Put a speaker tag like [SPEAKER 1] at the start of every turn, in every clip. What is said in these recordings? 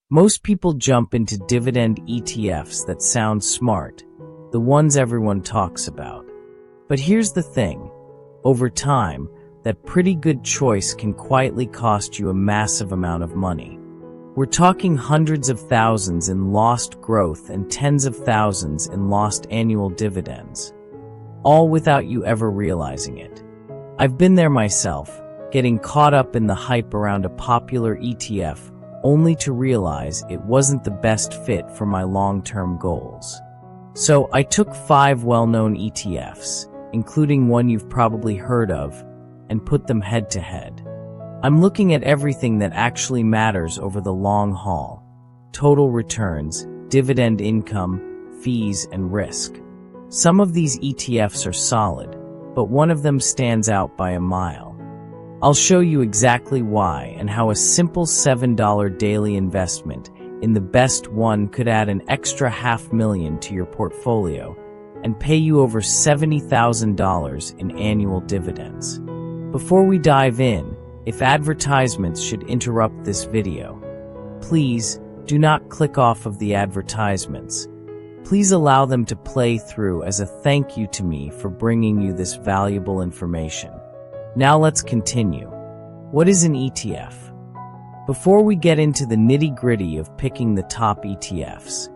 [SPEAKER 1] Most people jump into dividend ETFs that sound smart, the ones everyone talks about. But here's the thing. Over time, that pretty good choice can quietly cost you a massive amount of money. We're talking hundreds of thousands in lost growth and tens of thousands in lost annual dividends, all without you ever realizing it. I've been there myself, getting caught up in the hype around a popular ETF only to realize it wasn't the best fit for my long-term goals. So I took 5 well-known ETFs, including one you've probably heard of, and put them head-to-head. I'm looking at everything that actually matters over the long haul: total returns, dividend income, fees, and risk. Some of these ETFs are solid, but one of them stands out by a mile. I'll show you exactly why and how a simple $7 daily investment in the best one could add an extra $500,000 to your portfolio and pay you over $70,000 in annual dividends. Before we dive in, if advertisements should interrupt this video, please do not click off of the advertisements. Please allow them to play through as a thank you to me for bringing you this valuable information. Now let's continue. What is an ETF? Before we get into the nitty-gritty of picking the top ETFs,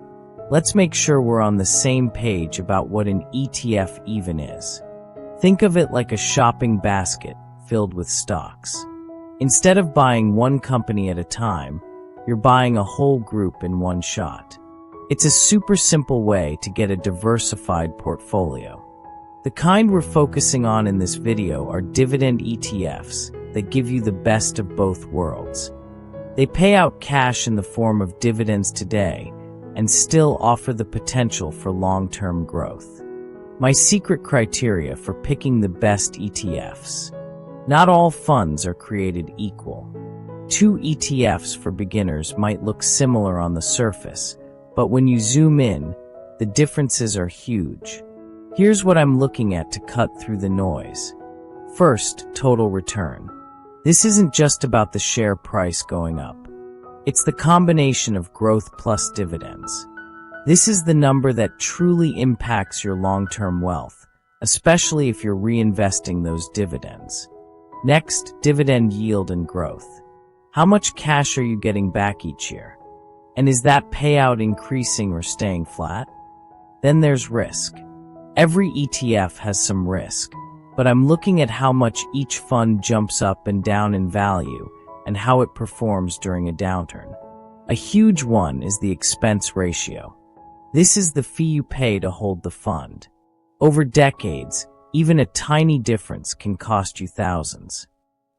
[SPEAKER 1] let's make sure we're on the same page about what an ETF even is. Think of it like a shopping basket filled with stocks. Instead of buying one company at a time, you're buying a whole group in one shot. It's a super simple way to get a diversified portfolio. The kind we're focusing on in this video are dividend ETFs that give you the best of both worlds. They pay out cash in the form of dividends today and still offer the potential for long-term growth. My secret criteria for picking the best ETFs. Not all funds are created equal. 2 ETFs for beginners might look similar on the surface, but when you zoom in, the differences are huge. Here's what I'm looking at to cut through the noise. First, total return. This isn't just about the share price going up. It's the combination of growth plus dividends. This is the number that truly impacts your long-term wealth, especially if you're reinvesting those dividends. Next, dividend yield and growth. How much cash are you getting back each year? And is that payout increasing or staying flat? Then there's risk. Every ETF has some risk, but I'm looking at how much each fund jumps up and down in value and how it performs during a downturn. A huge one is the expense ratio. This is the fee you pay to hold the fund. Over decades, even a tiny difference can cost you thousands.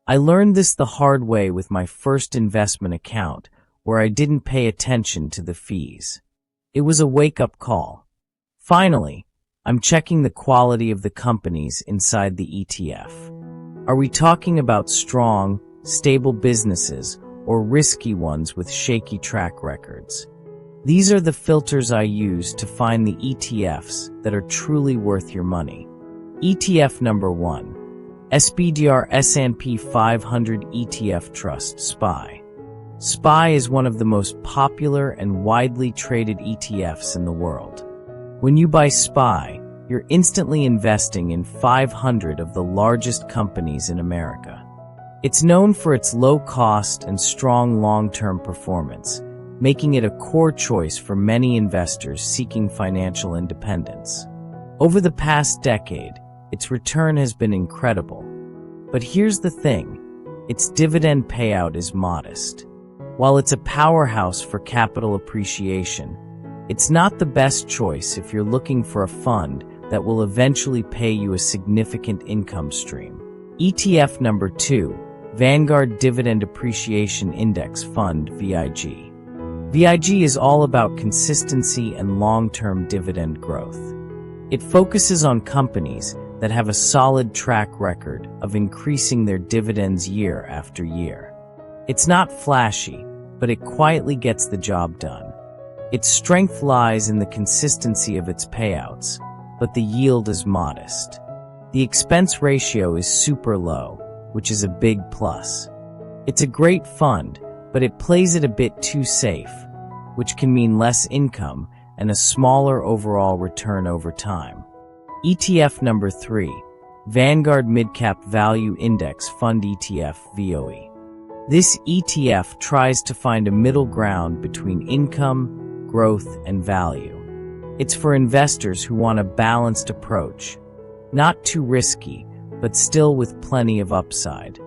[SPEAKER 1] I learned this the hard way with my first investment account, where I didn't pay attention to the fees. It was a wake-up call. Finally, I'm checking the quality of the companies inside the ETF. Are we talking about strong, stable businesses or risky ones with shaky track records? These are the filters I use to find the ETFs that are truly worth your money. ETF number 1. SPDR S&P 500 ETF Trust SPY. SPY is one of the most popular and widely traded ETFs in the world. When you buy SPY, you're instantly investing in 500 of the largest companies in America. It's known for its low cost and strong long-term performance, making it a core choice for many investors seeking financial independence. Over the past decade, its return has been incredible. But here's the thing, its dividend payout is modest. While it's a powerhouse for capital appreciation, it's not the best choice if you're looking for a fund that will eventually pay you a significant income stream. ETF number 2, Vanguard Dividend Appreciation Index Fund VIG. VIG is all about consistency and long-term dividend growth. It focuses on companies that have a solid track record of increasing their dividends year after year. It's not flashy, but it quietly gets the job done. Its strength lies in the consistency of its payouts, but the yield is modest. The expense ratio is super low, which is a big plus. It's a great fund, but it plays it a bit too safe, which can mean less income and a smaller overall return over time. ETF number 3, Vanguard Midcap Value Index Fund ETF VOE. This ETF tries to find a middle ground between income, growth, and value. It's for investors who want a balanced approach, not too risky, but still with plenty of upside.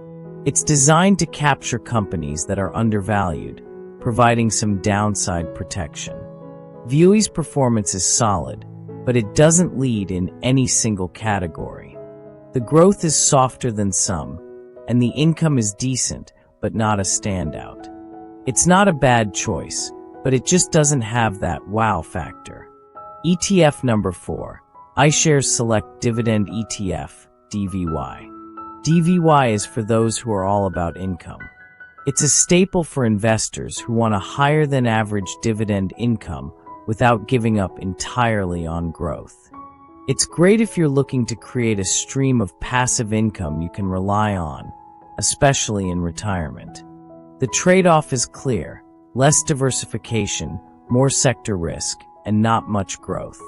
[SPEAKER 1] It's designed to capture companies that are undervalued, providing some downside protection. VOE's performance is solid, but it doesn't lead in any single category. The growth is softer than some, and the income is decent, but not a standout. It's not a bad choice, but it just doesn't have that wow factor. ETF number 4, iShares Select Dividend ETF, DVY. DVY is for those who are all about income. It's a staple for investors who want a higher than average dividend income without giving up entirely on growth. It's great if you're looking to create a stream of passive income you can rely on, especially in retirement. The trade-off is clear: less diversification, more sector risk, and not much growth.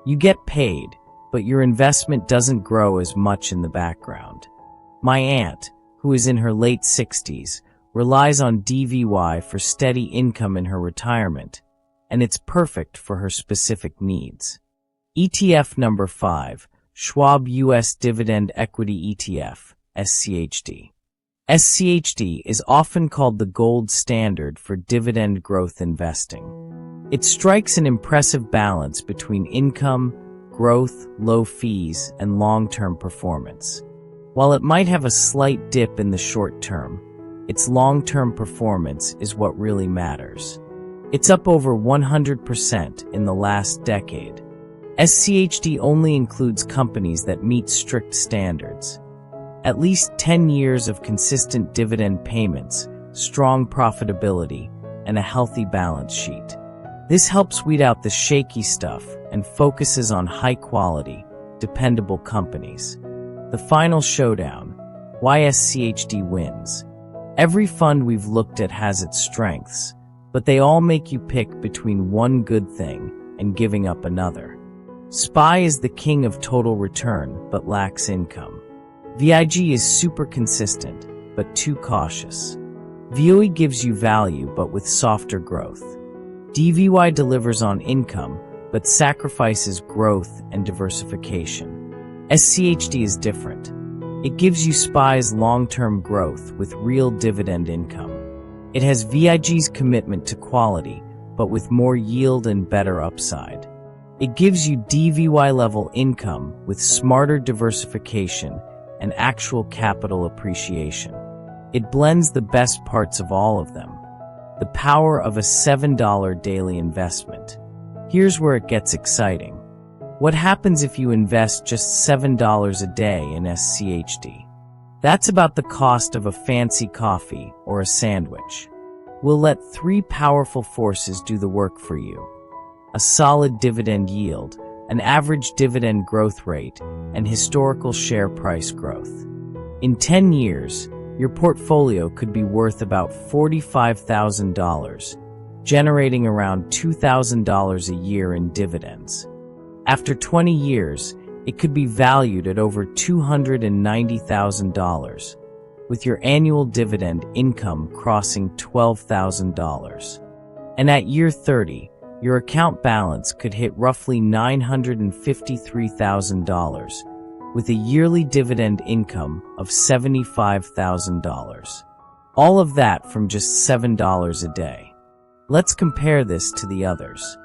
[SPEAKER 1] You get paid, but your investment doesn't grow as much in the background. My aunt, who is in her late 60s, relies on DVY for steady income in her retirement, and it's perfect for her specific needs. ETF number 5, Schwab US Dividend Equity ETF, SCHD. SCHD is often called the gold standard for dividend growth investing. It strikes an impressive balance between income, growth, low fees, and long-term performance. While it might have a slight dip in the short term, its long-term performance is what really matters. It's up over 100% in the last decade. SCHD only includes companies that meet strict standards. At least 10 years of consistent dividend payments, strong profitability, and a healthy balance sheet. This helps weed out the shaky stuff and focuses on high-quality, dependable companies. The final showdown: why SCHD wins. Every fund we've looked at has its strengths, but they all make you pick between one good thing and giving up another. SPY is the king of total return, but lacks income. VIG is super consistent, but too cautious. VOE gives you value, but with softer growth. DVY delivers on income, but sacrifices growth and diversification. SCHD is different. It gives you SPY's long-term growth with real dividend income. It has VIG's commitment to quality, but with more yield and better upside. It gives you DVY-level income with smarter diversification and actual capital appreciation. It blends the best parts of all of them. The power of a $7 daily investment. Here's where it gets exciting. What happens if you invest just $7 a day in SCHD? That's about the cost of a fancy coffee or a sandwich. We'll let 3 powerful forces do the work for you: a solid dividend yield, an average dividend growth rate, and historical share price growth. In 10 years, your portfolio could be worth about $45,000, generating around $2,000 a year in dividends. After 20 years, it could be valued at over $290,000, with your annual dividend income crossing $12,000. And at year 30, your account balance could hit roughly $953,000, with a yearly dividend income of $75,000. All of that from just $7 a day. Let's compare this to the others.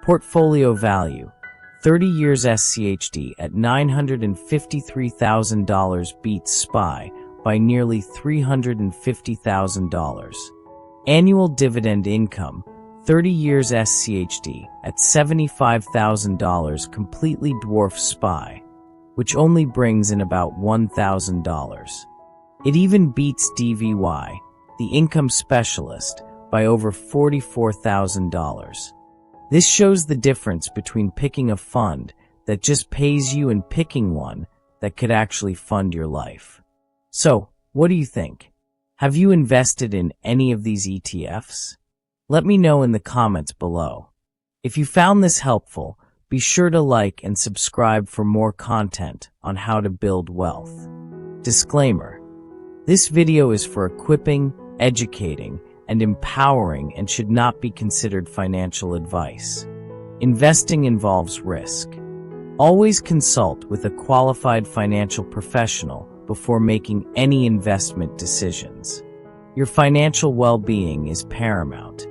[SPEAKER 1] Portfolio value: 30 years SCHD at $953,000 beats SPY by nearly $350,000. Annual dividend income: 30 years SCHD at $75,000 completely dwarfs SPY, which only brings in about $1,000. It even beats DVY, the income specialist, by over $44,000. This shows the difference between picking a fund that just pays you and picking one that could actually fund your life. So, what do you think? Have you invested in any of these ETFs? Let me know in the comments below. If you found this helpful, be sure to like and subscribe for more content on how to build wealth. Disclaimer: this video is for equipping, educating, and empowering and should not be considered financial advice. Investing involves risk. Always consult with a qualified financial professional before making any investment decisions. Your financial well-being is paramount,